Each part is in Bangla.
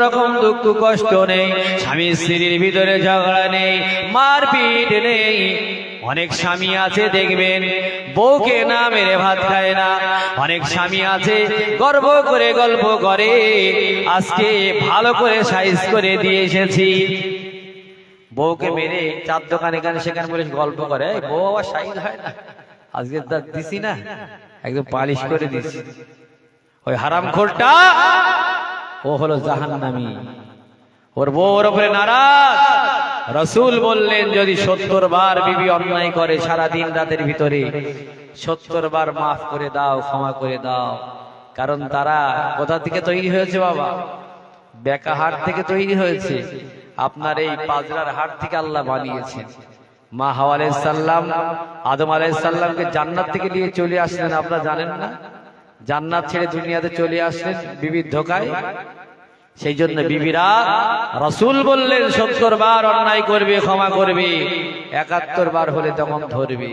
রকম দুঃখ কষ্ট নেই, স্বামী স্ত্রীর ভিতরে ঝগড়া নেই, মারপিট নেই। অনেক স্বামী আছে দেখবেন বউকে না মেরে ভাত খায় না। অনেক স্বামী আছে গর্ব করে গল্প করে, আজকে ভালো করে সাইজ করে দিয়ে এসেছি। বউকে মেরে চার দোকানে এখানে সেখানে বলে গল্প করে, বউ আবার সাইজ হয় না, আজকে তার দিছি না, একদম পালিশ করে দিছি। ওই হারামখোরটা ও হলো জাহান্নামী, ওর বউর উপরে নারাজ। রাসূল বললেন যদি 70 বার বিবি অন্যায় করে সারা দিন রাতের ভিতরে, 70 বার মাফ করে দাও, ক্ষমা করে দাও। কারণ তারা কোথা থেকে তৈরি হয়েছে বাবা? বেকা হাট থেকে তৈরি হয়েছে। আপনার এই পাজরার হাট থেকে আল্লাহ বানিয়েছেন। মা হাওয়া আলাইহিস সালাম আদম আলাইহিস সালামকে জান্নাত থেকে নিয়ে চলে আসলেন, আপনারা জানেন না? জান্নাত ছেড়ে দুনিয়াতে চলে আসলেন বিবির ধোকায়। সেই জন্য বিবিরা, রাসূল বললেন 70 বার অন্যায় করবে ক্ষমা করবে, 71 বার হলে তখন ধরবে।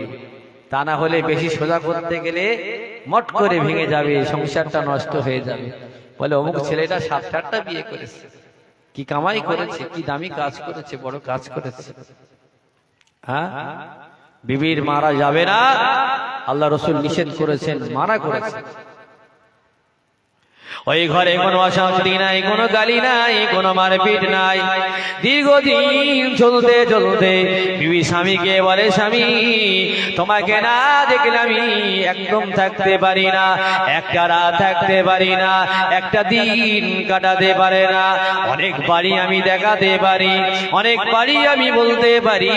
তা না হলে বেশি সোজা করতে গেলে মট করে ভেঙে যাবে, সংসারটা নষ্ট হয়ে যাবে। বলে অমুক ছেলেটা 7-8টা বিয়ে করেছে, কি কামাই করেছে, কি দামি কাজ করেছে, বড় কাজ করেছে। হ্যাঁ, বিবির মারা যাবে না, আল্লাহ রাসূল নিষেধ করেছেন, মানা করেছেন। ওই ঘরে কোনো অশান্তি নাই, কোনো গালি নাই, কোনো মারপিট নাই। দীর্ঘদিন চলতে চলতে বিবি স্বামীকে বলে, স্বামী তোমাকে না দেখলে আমি একদম থাকতে পারি না, একটা রাত থাকতে পারি না, একটা দিন কাটাতে পারে না। অনেক বাড়ি আমি দেখাতে পারি, অনেক বাড়ি আমি বলতে পারি,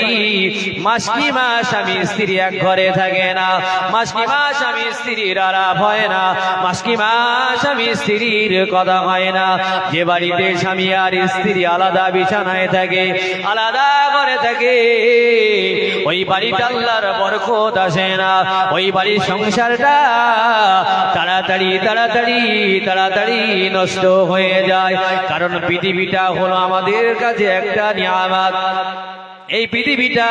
মাস কি মাস স্বামী স্ত্রী এক ঘরে থাকে না, মাস কি মাস স্বামী স্ত্রীর আলাপ হয় না, মাস কি মাস স্বামী স্ত্রীর কথা হয় না। যে বাড়িতে স্বামী আর স্ত্রী আলাদা বিছানায় থাকে, আলাদা ঘরে থাকে, ওই বাড়িটা আল্লাহর বরকত আসে না। ওই বাড়ির সংসারটা তাড়াতাড়ি তাড়াতাড়ি তাড়াতাড়ি নষ্ট হয়ে যায়। কারণ পৃথিবীটা হলো আমাদের কাছে একটা নিয়ামত। এই পৃথিবীটা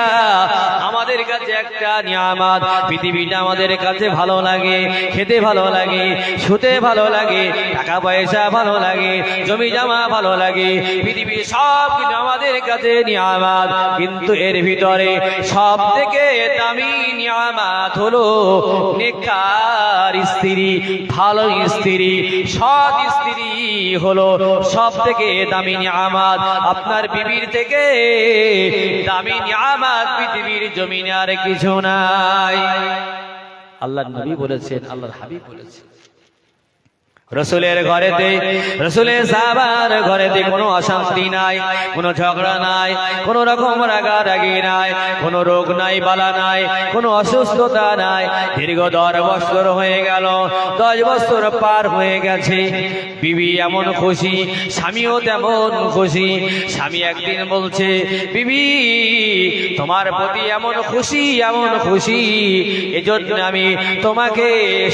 আমাদের কাছে একটা নিয়ামত। পৃথিবীটা আমাদের কাছে ভালো লাগে, খেতে ভালো লাগে, শুতে ভালো লাগে, টাকা পয়সা ভালো লাগে, জমি জমা ভালো লাগে, পৃথিবীর সব কিছু আমাদের কাছে নিয়ামত। কিন্তু এর ভিতরে সব থেকে দামি নিয়ামত হলো নেককার স্ত্রী, ভালো স্ত্রী, সৎ স্ত্রী হলো সব থেকে দামি নিয়ামত। আপনার বিবির থেকে দামি নিয়ামত পৃথিবীর জমিনে আর কিছু নাই। আল্লাহর নবী বলেছেন, আল্লাহর হাবিব বলেছেন, রাসূলের ঘরেতে, রাসূলের সাহাবার ঘরেতে কোনো অশান্তি নাই, কোনো ঝগড়া নাই, কোনো রকম রাগারাগি নাই, কোনো রোগ নাই, বালা নাই, কোনো অসুস্থতা নাই। দীর্ঘ 10 বছর হয়ে গেল, 10 বছর পার হয়ে গেছে। বিবি এমন খুশি, স্বামীও তেমন খুশি। স্বামী একদিন বলছে, বিবি তোমার প্রতি এমন খুশি, এমন খুশি, এজন্য আমি তোমাকে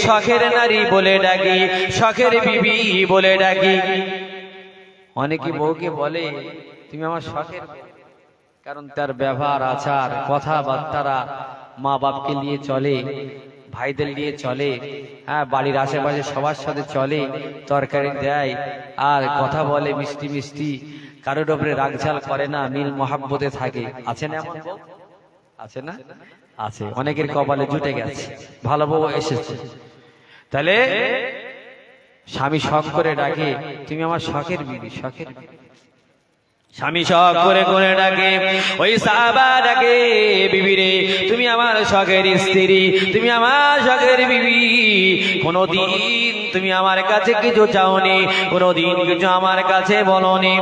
শখের নারী বলে ডাকি, শখের বিবি বলে ডাকি। অনেকে বউকে বলে তুমি আমার শখের, কারণ তার ব্যবহার আচার কথাবার্তারা মা বাপকে নিয়ে চলে, ভাইদের নিয়ে চলে, হ্যাঁ বাড়ির আশেপাশে সবার সাথে চলে, তরকারি দেয় আর কথা বলে মিষ্টি মিষ্টি, কারোর উপরে রাগঝাল করে না, মিল মহাব্বতে থাকে। আছে না এমন বউ? আছে না? আছে, অনেকের কপালে জুটে গেছে, ভালো বউ এসেছে। তাহলে স্বামী শখ করে ডাকে, তুমি আমার শখের বিবি, শখের বিবি। স্বামী শখ করে করে ডাকে, ওই সাহাবা ডাকে, বিবি রে তুমি আমার শখের স্ত্রী, তুমি আমার শখের বিবি। কোনদিন তুমি আমার কাছে কিছু চাওনি, কোনদিন কিছু আমার কাছে বলনি।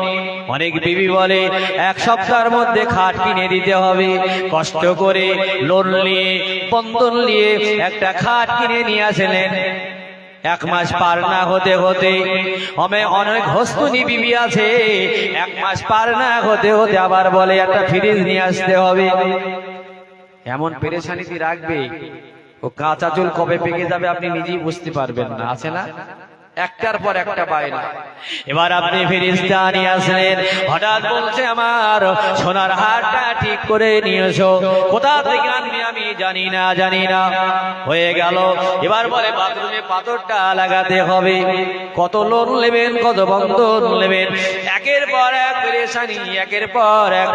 অনেক বিবি বলে 1 সপ্তাহের মধ্যে খাট কিনে দিতে হবে, কষ্ট করে লোন নিয়ে বন্ধন নিয়ে একটা খাট কিনে নিয়ে আসলেন। 1 মাস পার না হতে হতে, অনেক হস্তুনি বিবি আছে, 1 মাস পার না হতে হতে আবার বলে একটা ফ্রিজ নিয়ে আসতে হবে। এমন পেরেশানিতে রাখবে, ও কাঁচা চুল কবে পেকে যাবে আপনি নিজেই বুঝতে পারবেন না। আছে না? একটার পর একটা বায়না। এবার আপনি ফেরেশতা নিয়ে আসলেন, হঠাৎ বলছে আমার সোনার হারটা ঠিক করে নিয়ে এসো। কোথা থেকে আনবি আমি জানি না হয়ে গেল। এবার বলে বাথরুমে পাথরটা লাগাতে হবে। কত লোন নেবেন, কত বন্ধন নেবেন, একের পর এক পেরেশানি, একের পর এক